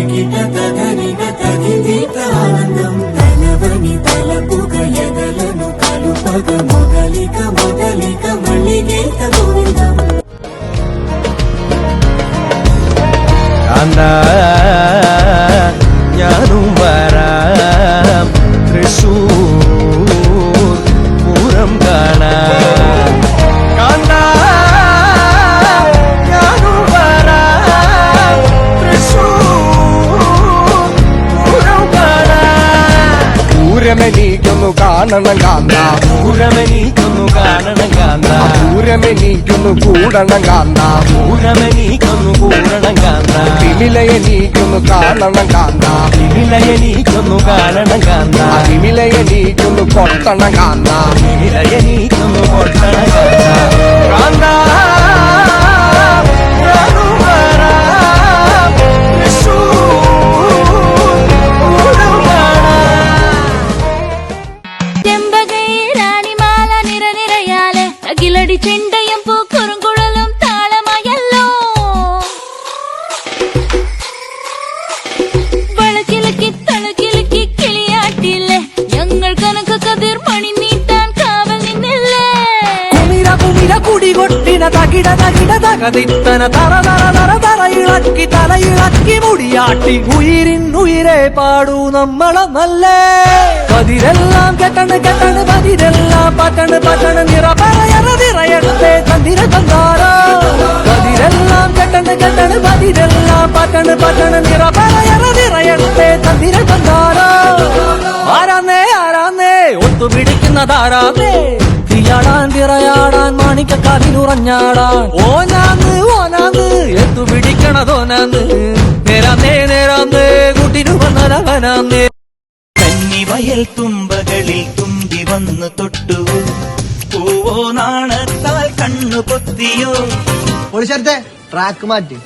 తరికిట తగనిగ తగిదీట ఆనందం తలవని తలపుగ ఎదలను కలుపగ మొదలిక మొదలిక మళ్ళీ గీత గోవిందం ഞാനും വരാം തൃശൂർ പൂരം കാണാൻ ഞാനും വരാം തൃശൂർ പൂരം കാണാൻ പൂരമെനിക്കൊന്നു കാണണം കാന്ത പൂരമെനിക്കൊന്നു കാണണം കാന്ത പൂരമെനിക്കൊന്നു കൂടണം കാന്ത പൂരമെനിക്കൊന്നു കൂടണം കാന്ത വിമിലയെനിക്കൊന്നു കാണണം കാന്ത വിമിലയെനിക്കൊന്നു കാണണം കാന്ത വിമിലയെനിക്കൊന്നു കൊട്ടണം കാന്ത വിമിലയെനിക്കൊന്നു കൊട്ടണം കാന്ത ചെണ്ടയും പൂക്കുറുങ്കുഴലും താളമായല്ലോ വളക്കിളക്കി തളക്കിളക്കി കിളിയാട്ടില്ലേ ഞങ്ങൾ കനക കതിർ മണി നീട്ടാൻ കാവൽ നിന്നില്ലേ കുമിര കുമിര കുടികൊട്ടിന തകിട തകിട തകതിത്തന തറ തറ തറ തറ ഇളക്കി തലയിളക്കി മുടിയാട്ടി ഉയിരിനുയിരെ പാടൂ നമ്മളൊന്നല്ലേ പതിരെല്ലാം കെട്ടണ് കെട്ടണ് പതിരെല്ലാം പട്ടണ് പട്ടണ് നിറ പറയറതിറയട്ടെ തന്തിര തന്താരോ പതിരെല്ലാം കെട്ടണ് കെട്ടണ് പതിരെല്ലാം പട്ടണ് പട്ടണ് നിറ പറയറതിറയട്ടെ തന്തിര തന്താരോ ആരാന്നേ ആരാന്നേ ഒത്തുപിടിക്കുന്നതാരാന്നേ തീയാടാൻ തിറയാടാൻ മാണിക്കക്കാതിലുറഞ്ഞാടാൻ ഓനാന്ന് ഓനാന്ന് എത്തുപിടിക്കണതോനാന്ന് നേരാന്നേ നേരാന്നേ കൂട്ടിനു വന്നവനാന്നേ വയൽ തുമ്പകളിൽ തുമ്പി വന്നു തൊട്ടു പൂവോ നാണത്താൽ കണ്ണു പൊത്തിയോ ഒളിച്ചേർത്തെ ട്രാക്ക് മാറ്റി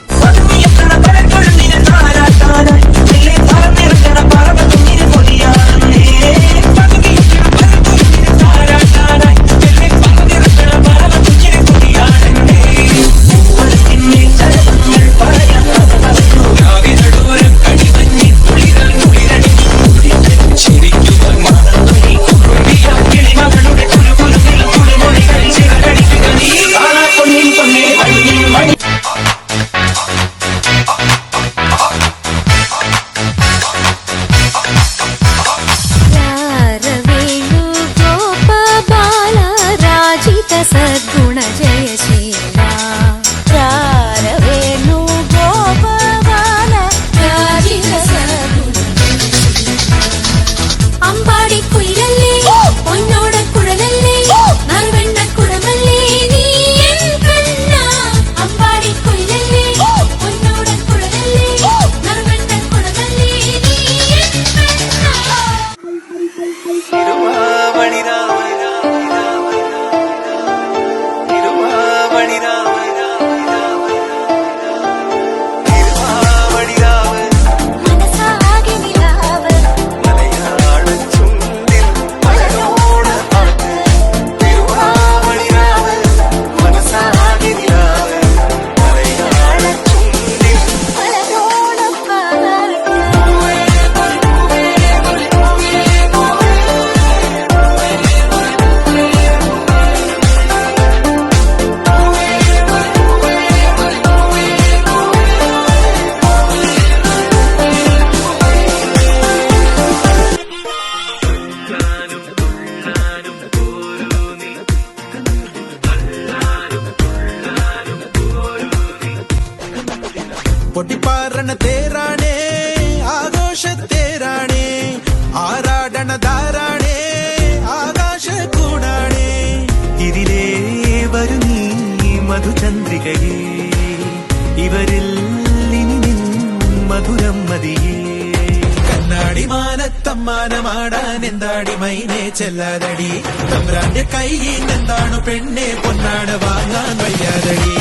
సద్గుణ జయశీల రారవేణు గోపబాల రాజిత సద్గుణ അമ്പാടി കുയിലല്ലേ പൊന്നോട കുഴലല്ലേ നറുവെണ്ണ കുടമല്ലേ നീ എൻ കണ്ണ അമ്പാടി കുയിലല്ലേ പൊന്നോട കുഴലല്ലേ നറുവെണ്ണ കുടമല്ലേ നീ എൻ കണ്ണ പൊട്ടിപ്പാറണ തേരാണേ ആഘോഷത്തേരാണേ ആരാടണ ധാരാണേ ആകാശ കൂടാണേ ഇതിലേ വരു നീ മധുചന്ദ്രികയേ ഇവരിൽ ഇനി നിൻ മധുരം മതിയേ കണ്ണാടി മാനത്തമ്മാനമാടാൻ എന്താടി മൈനെ ചെല്ലാതടി തമ്പ്രാന്റെ കയ്യിൽ എന്താണു പെണ്ണെ പൊന്നാട് വാങ്ങാൻ വയ്യാതടി